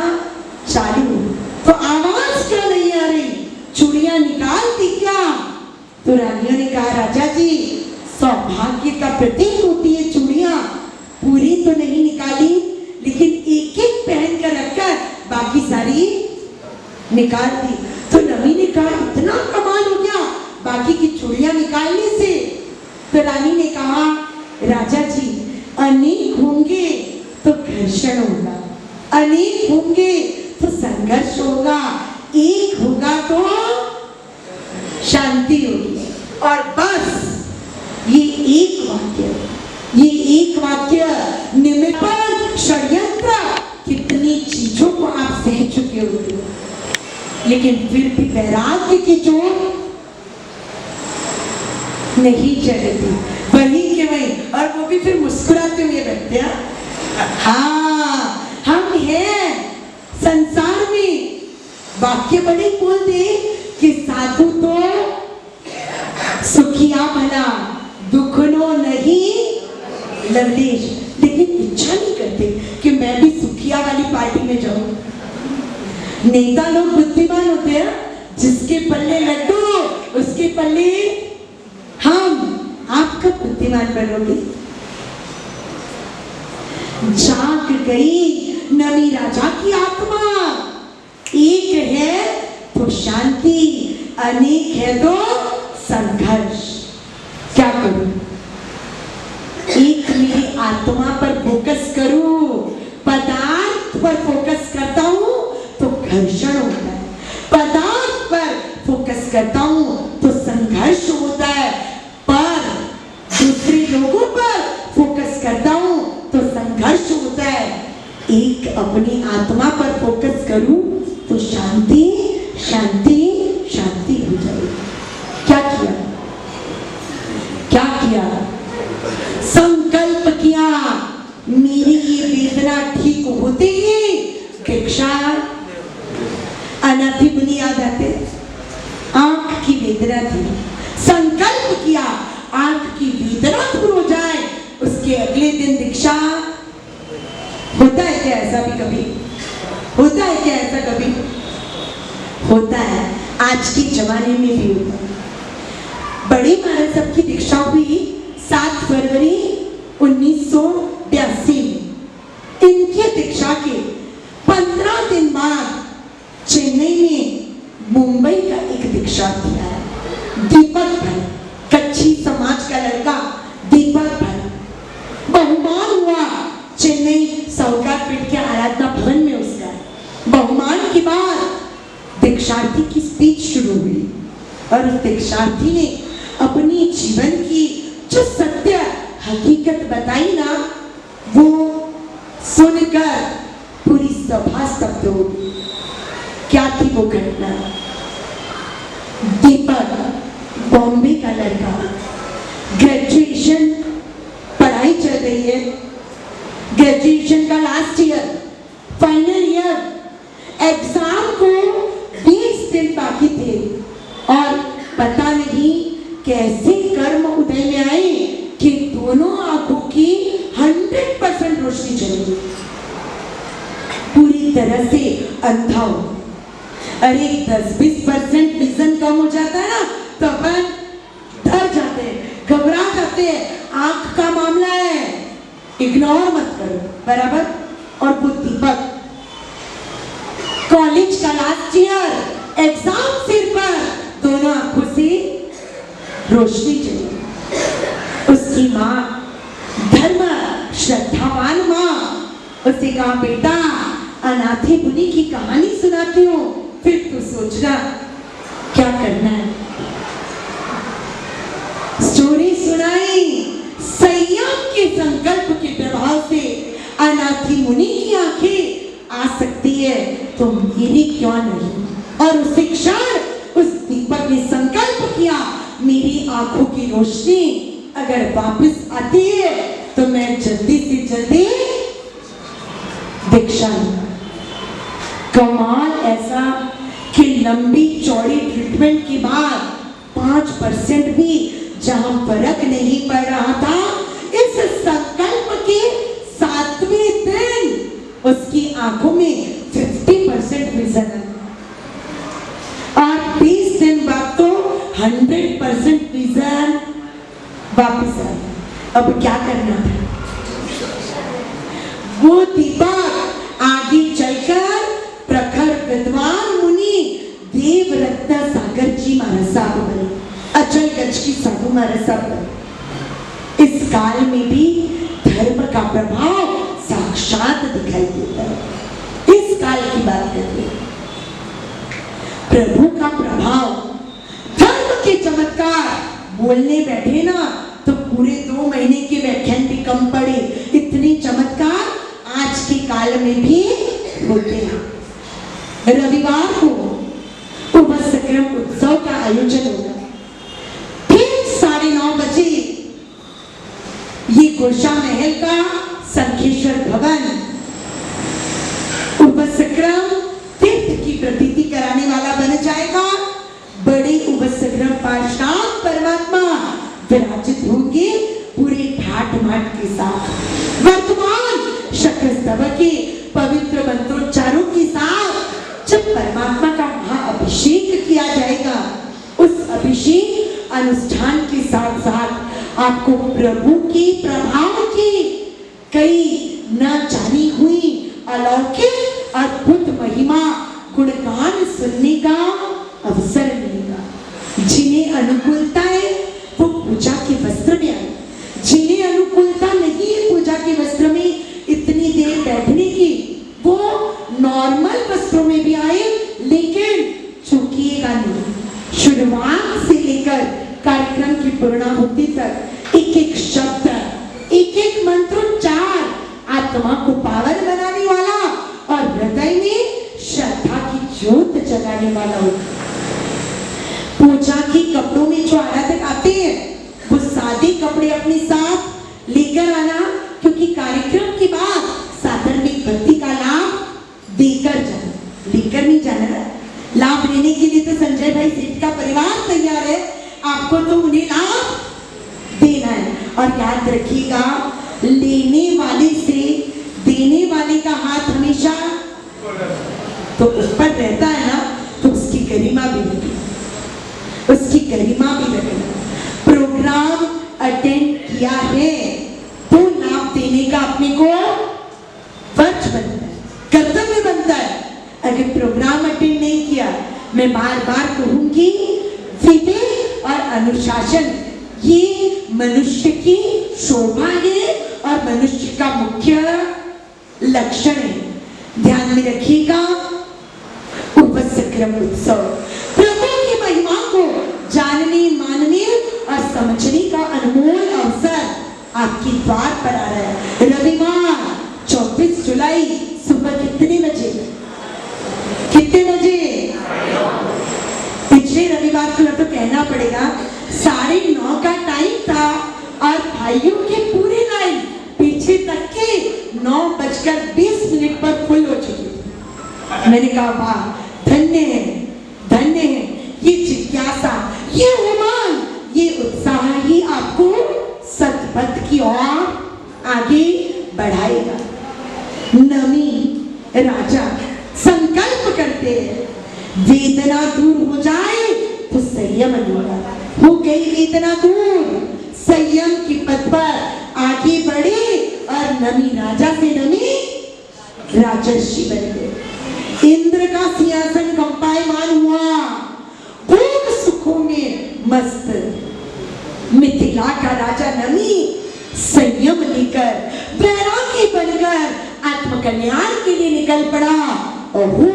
चालू, तो आवाज क्यों नहीं आ रही, चूड़ियां निकालती क्या? तो रानियों ने कहा, राजा जी सौभाग्य का प्रतीक होती है चूड़ियां, पूरी तो नहीं निकाली, लेकिन एक एक पहन कर रखकर बाकी सारी निकाल दी। तो नमी ने कहा, इतना कमाल हो गया बाकी की चूड़ियां निकालने से? तो रानी ने कहा, राजा जी अनेक होंगे तो घर्षण होगा, अनेक होंगे तो संघर्ष होगा, एक होगा तो शांति होगी। और बस ये एक वाक्य निमित्त षड्यंत्र कितनी चीजों को आप सह चुके होते हो, लेकिन फिर भी वैराग्य की चोट नहीं चढ़ती, वहीं के वहीं, और वो भी फिर मुस्कुराते हुए बैठते हैं। हाँ, हम हैं संसार में। वाक्य बड़े बोल दे कि साधु तो सुखिया भला, दुख नो नहीं लवलेश, लेकिन इच्छा नहीं करते कि मैं भी सुखिया वाली पार्टी में जाऊं। नेता लोग बुद्धिमान होते हैं, जिसके पल्ले लड्डू उसके पल्ले हम। आप कब बुद्धिमान बनोगे? जाग गई नवी राजा की आत्मा, एक है तो शांति, अनेक है तो संघर्ष। क्या करूं? एक मेरी आत्मा पर फोकस करूं, पदार्थ पर फोकस करता हूं तो घर्षण होता है, पदार्थ पर फोकस करता हूं तो संघर्ष होता है, पर दूसरे लोगों पर फोकस करता हूं तो संघर्ष होता है। एक अपनी आत्मा पर फोकस करूं तो शांति शांति शांति हो जाएगी। क्या किया? क्या किया? संकल्प किया, मेरी ये वेदना ठीक होते ही दीक्षा। अनाथी मुनि याद आते, आंख की वेदना थी, संकल्प किया आंख की वेदना दूर हो जाए, उसके अगले दिन दीक्षा। होता है क्या ऐसा भी कभी? होता है क्या ऐसा कभी? होता है, आज के जमाने में भी होता है। बड़े महाराज साहब की दीक्षा हुई 7 फरवरी 1982 में। इनकी दीक्षा के 15 दिन बाद चेन्नई में मुंबई का एक दीक्षा किया है, दीपक भाई, कच्छी समाज का लड़का दीपक भाई। बहुमान हुआ चेन्नई साउकारपेट के आराधना भवन में उसका। बहुमान के बाद दीक्षार्थी की स्पीच शुरू हुई और उस दीक्षार्थी ने अपनी जीवन की जो सत्य हकीकत बताई ना, वो सुनकर पूरी सभा स्तब्ध हो गई। क्या थी वो घटना? दीपक बॉम्बे का लड़का, ग्रेजुएशन पढ़ाई चल रही है, ग्रेजुएशन का last year, final year, exam को 20 दिन बाकी थे और पता नहीं कैसे कर्म उदय में आए कि दोनों आंखों की 100% रोशनी चली, पूरी तरह से अंधा हो। अरे 10-20% विजन कम हो जाता है ना, तो अपन डर जाते हैं, घबरा जाते हैं, आंख का मामला है, इग्नोर मत करो, बराबर। और वो दीपक कॉलेज का लास्ट ईयर, एग्जाम सिर पर, दोनों आंखों से रोशनी चली। उसकी माँ धर्म श्रद्धावान माँ उसे कहा, बेटा अनाथी मुनि की कहानी सुनाती हूँ, फिर तू सोचना क्या करना है। स्टोरी सुनाई। संयम के संकल्प के प्रभाव से अनाथी मुनि की आंखें आ सकती है, तो मेरी क्यों नहीं? और उसी क्षण उस दीपक ने संकल्प किया, मेरी आंखों की रोशनी अगर वापस आती है तो मैं जल्दी से जल्दी दीक्षा लूं। कमाल ऐसा कि लंबी चौड़ी ट्रीटमेंट के बाद 5% भी जहां फर्क नहीं पड़ रहा था, इस संकल्प के 7वें दिन उसकी आंखों में 50% विजन है और 20 दिन बाद तो 100% विजन वापस आ गया। अब क्या करना था? वो दीपक आगे चलकर प्रखर विद्वान मुनि देवरत्न सागर जी महाराज साहब बने, अचल गज की साधु महाराज साहब बने। इस काल में भी धर्म का प्रभाव साक्षात दिखाई देता है। इस काल की बात करते हैं। प्रभु का प्रभाव, धर्म के चमत्कार बोलने बैठे ना तो पूरे 2 महीने के व्याख्यान भी कम पड़े। इतने चमत्कार आज के काल में भी होते हैं। रविवार को उपसक्रम उत्सव का आयोजन होगा, ठीक 9:30 बजे ये गोशा महल का संखेश्वर भवन उपसक्रम तीर्थ की प्रतीति कराने वाला बन जाएगा। बड़े उपसक्रम पार्षद परमात्मा विराजित होंगे पूरे ठाट माट के साथ। वर्तमान शक्र स्तव के पवित्र मंत्रोच्चारों के साथ जब परमात्मा का महाअभिषेक किया जाएगा, उस अभिषेक अनुष्ठान के साथ साथ आपको प्रभु के प्रभाव की कई न जानी हुई अलौकिक अद्भुत महिमा गुणगान सुनने का अवसर मिलेगा। जिन्हें अनुकूलता है वो पूजा के वस्त्र में आए, जिन्हें अनुकूलता नहीं है पूजा के वस्त्र में इतनी देर बैठने की, वो नॉर्मल वस्त्रों में भी आए, लेकिन चूकिएगा नहीं। शुरुआत से लेकर कार्यक्रम की पूर्णाहुति तक एक एक शब्द, एक एक मंत्रोच्चार आत्मा को पावन बनाने वाला और हृदय में श्रद्धा की ज्योत जगाने वाला होगा। पूजा के कपड़ों में जो आराधक आते हैं वो सादे कपड़े अपने साथ लेकर आना, क्योंकि कार्यक्रम के बाद साधर्मिक भक्ति का लाभ देकर जाना, लेकर नहीं जाना। लाभ लेने के लिए तो संजय भाई सेठ का परिवार तैयार है, आपको तो उन्हें लाभ देना है। और याद रखिएगा, लेने वाले से देने वाले का हाथ हमेशा तो ऊपर रहता है ना, तो उसकी गरिमा भी लगेगी, उसकी गरिमा भी लगेगी। प्रोग्राम अटेंड किया है तो लाभ देने का अपने को फर्ज बनता है, कर्तव्य बनता है। अगर प्रोग्राम अटेंड नहीं किया, मैं बार बार कहूंगी, विवेक और अनुशासन ये मनुष्य की शोभा है और मनुष्य का मुख्य लक्षण है। ध्यान में रखिएगा, उपसक्रम उत्सव प्रभु की महिमा को जानने, मानने और समझने का अनमोल अवसर आपके द्वार पर आ रहा है। रविवार 24 जुलाई सुबह कितने बजे? कितने बजे? पिछले रविवार को तो कहना पड़ेगा 9:30 का टाइम था और भाइयों के पूरी लाइन पीछे तक के 9:20 पर फुल हो चुकी थी। मैंने कहा वाह, धन्य है, धन्य है। ये जिज्ञासा, ये उमंग, ये उत्साह ही आपको सतपथ की ओर आगे बढ़ाएगा। नमी राजा संकल्प करते हैं, वेदना दूर हो जाए तो संयम होगा। हो गई वेदना दूर, संयम की पथ पर आगे बढ़े और नमी राजा से नमी राजर्षि बन गए। इंद्र का सिंहासन कंपायमान हुआ, भोग सुखों में मस्त। मिथिला का राजा नमी संयम लेकर वैरागी बनकर आत्मकल्याण के लिए निकल पड़ा और वो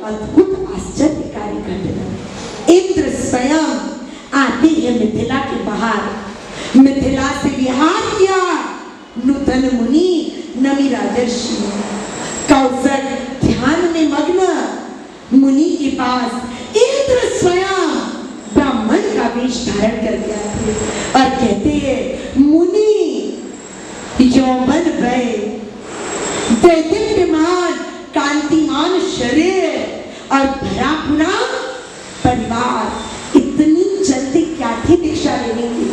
अद्भुत आश्चर्यकारी घटना। इंद्र स्वयं आते हैं मिथिला के बाहर, मिथिला से विहार किया। नूतन मुनि नमी राजर्षि कौशल ध्यान में मग्न मुनि के पास इंद्र स्वयं ब्राह्मण का वेश धारण कर गया और कहते हैं, मुनि यौवन भय, दैदीप्यमान कांतिमान शरीर और भरा भुना परिवार, इतनी जल्दी क्या थी दीक्षा लेने की?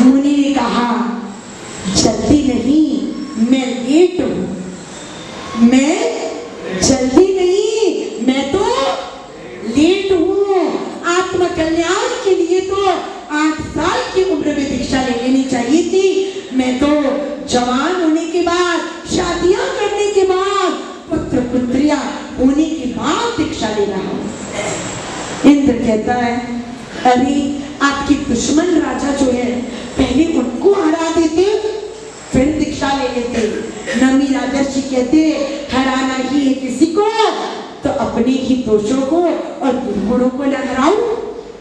मुनि ने कहा, जल्दी नहीं, मैं लेट हूं। मैं जल्दी नहीं, मैं तो लेट हूं। आत्मकल्याण के लिए तो 8 साल की उम्र में दीक्षा ले लेनी चाहिए थी। मैं तो जवान होने के बाद, शादियां करने के बाद, पुत्र पुत्रियां होने के बाद दीक्षा ले रहा हूं। इंद्र कहता है, अरे आपके दुश्मन राजा जो है, पहले उनको हरा देते फिर दीक्षा ले लेते। नमी राजर्षि कहते, हराना ही है किसी को तो अपने ही दोषों को और दुर्गुणों को न हराऊं।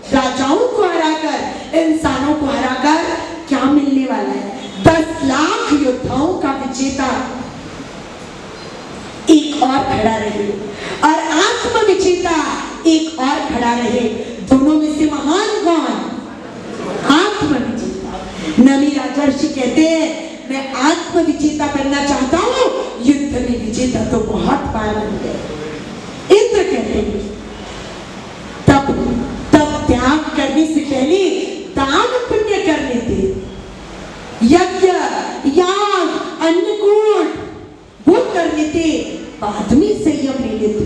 राजाओं को हराकर, इंसानों को हराकर क्या मिलने वाला है? 10 लाख योद्धाओं का विजेता एक और खड़ा रहे और आत्म विजेता एक और खड़ा रहे। दोनों में से महान कौन? आत्म विजेता। नमी राजर्षि कहते हैं मैं आत्म विजेता बनना चाहता हूं, युद्ध में विजेता तो बहुत बार बन गए। इंद्र कहते हैं तब त्याग करने से पहले दान पुण्य कर लेते, यज्ञ याग अन्नकूट वो कर लेते, बाद में संयम ले लेते।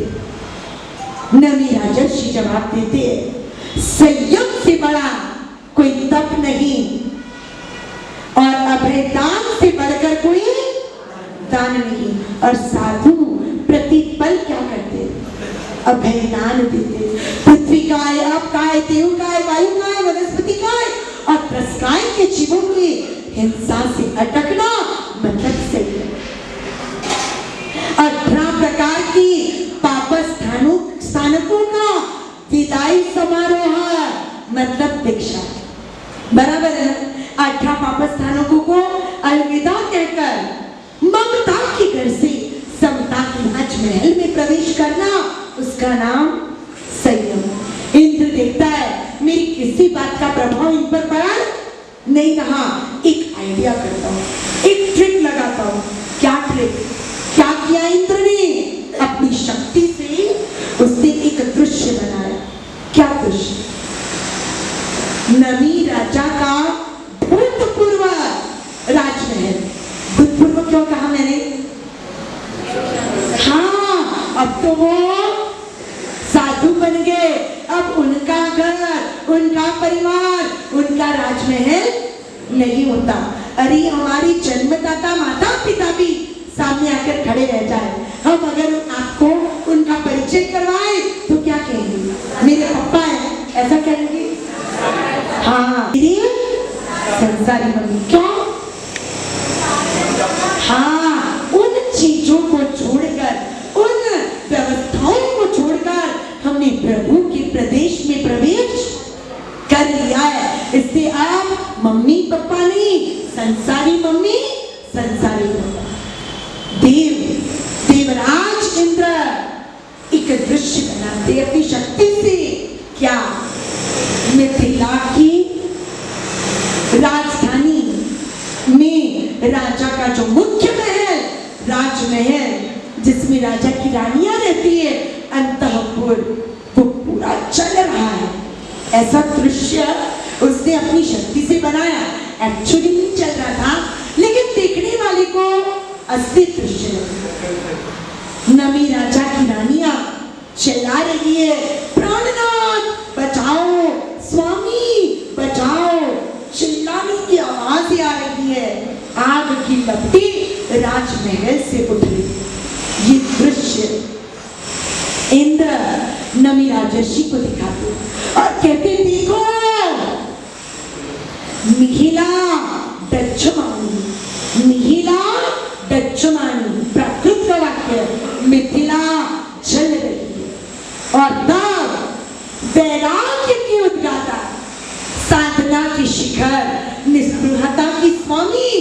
नमी राजर्षि जवाब देते संयम से बड़ा कोई तप नहीं और अभय दान से बढ़कर कोई दान नहीं। और साधु प्रतिपल क्या करते? अभय दान देते। पृथ्वी का है, आप का है, देव का है, वायु का है, वनस्पति का है और त्रस्काय के जीवों की हिंसा से अटकना मतलब सही है। 18 प्रकार की पाप स्थानकों का विदाई समारोह मतलब दीक्षा, बराबर है। 18 पाप स्थानकों को अलविदा कहकर ममता के घर से समता के राजमहल में प्रवेश करना, उसका नाम संयम। इंद्र देखता है मेरी किसी बात का प्रभाव इन पर पड़ा नहीं, कहा एक आइडिया करता हूँ, एक ट्रिक लगाता हूँ। क्या ट्रिक? क्या किया इंद्र ने? अपनी शक्ति से उसने एक दृश्य बनाया। क्या दृश्य? नमी राजा का भूतपूर्व राजमहल। भूतपूर्व क्यों कहा मैंने? हाँ, अब तो वो साधु बन गए, अब उनका घर, उनका परिवार, उनका राजमहल नहीं होता। अरे हमारी जन्मदाता माता पिता भी सामने आकर खड़े रह जाए, हम अगर आपको उनका परिचय करवाए तो क्या कहेंगे? मेरे पापा है, ऐसा कहेंगे? हाँ, मेरी संसारी मम्मी। क्यों? हाँ, उन चीजों को छोड़कर, उन व्यवस्थाओं को छोड़कर हमने प्रभु के प्रदेश में प्रवेश कर लिया है। इससे आप मम्मी पापा नहीं, संसारी मम्मी संसारी पापा। देवराज इंद्र एक दृश्य बनाते अपनी शक्ति से। क्या? मिथिला की राजधानी में राजा का जो मुख्य महल, राजमहल जिसमें राजा की रानियां रहती है, अंतःपुर, वो पूरा चल रहा है। ऐसा दृश्य उसने अपनी शक्ति से बनाया। एक्चुअली नहीं चल रहा था, लेकिन देखने वाले को असली दृश्य नमी राजा की रानियां चिल्ला रही है, प्राणनाथ बचाओ, स्वामी बचाओ। चिल्लाने की आवाज आ रही है, आग की लपटी राजमहल से उठ रही। ये दृश्य इंद्र नमी राजर्षि को दिखाते और कहते देखो मिहिला दक्षमानी, मिहिला दक्षमानी, प्राकृत का वाक्य। मिथिला चल रही है और तब वैराग्य की उद्गाता, साधना की शिखर, निस्पृहता की स्वामी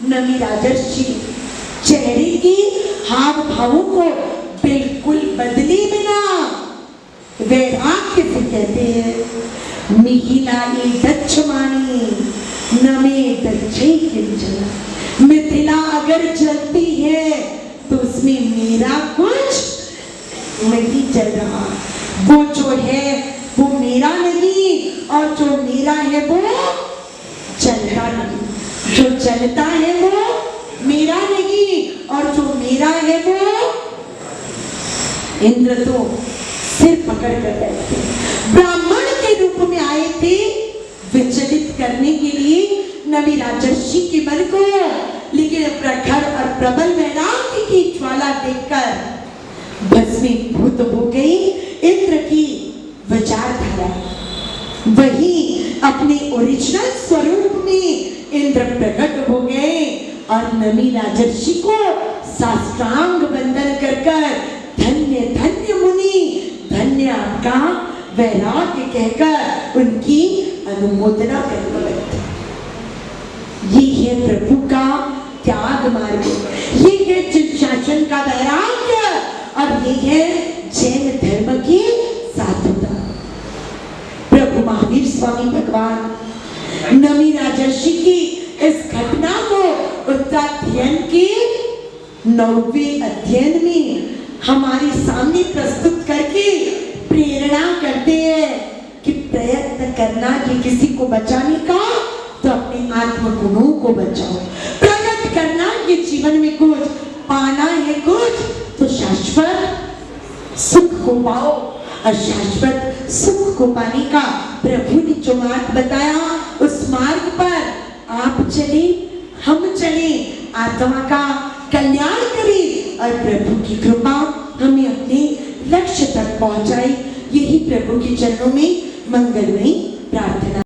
नमी राजर्षि चेहरे की हाव भावों को बिल्कुल बदले बिना वैराग्य से कहते हैं मिहिला ये दक्षमानी नमे दक्षे किंचन। मिथिला अगर चलती है तो उसमें मेरा कुछ नहीं चल रहा। वो जो है वो मेरा नहीं और जो मेरा है वो चलता नहीं। जो चलता है वो मेरा नहीं और जो मेरा है वो। इंद्र तो सिर पकड़ कर बैठे, ब्राह्मण के रूप में आए थे विचलित करने के लिए नमी राजर्षि के मन को, लेकिन प्रखर और प्रबल वैराग्य की ज्वाला देखकर भस्मीभूत हो गई इंद्र की विचारधारा। वही अपने ओरिजिनल स्वरूप में इंद्र प्रकट हो गए और नमी राजर्षि को साष्टांग वंदन कर धन्य धन्य मुनि स्वामी धन्य आपका वैराग्य कहकर उनकी अनुमोदना करने लगते। ये है प्रभु का त्याग मार्ग, ये है चित शासन का वैराग्य, और ये है जैन धर्म की साधुता। प्रभु महावीर स्वामी भगवान नमी राजर्षि की इस घटना को उत्तराध्ययन के 9वें अध्ययन में हमारे सामने प्रस्तुत करके प्रेरणा करते हैं कि प्रयत्न करना कि किसी को बचाने का, तो अपने आत्म गुणों को बचाओ। प्रकट करना कि जीवन में कुछ पाना है, कुछ तो शाश्वत सुख को पाओ, और शाश्वत सुख को पाने का प्रभु ने जो मार्ग बताया, उस मार्ग पर आप चले, हम चले, आत्मा का कल्याण करें, और प्रभु की कृपा हमें अपने लक्ष्य तक पहुंचाए। यही प्रभु के चरणों में मंगलमयी प्रार्थना।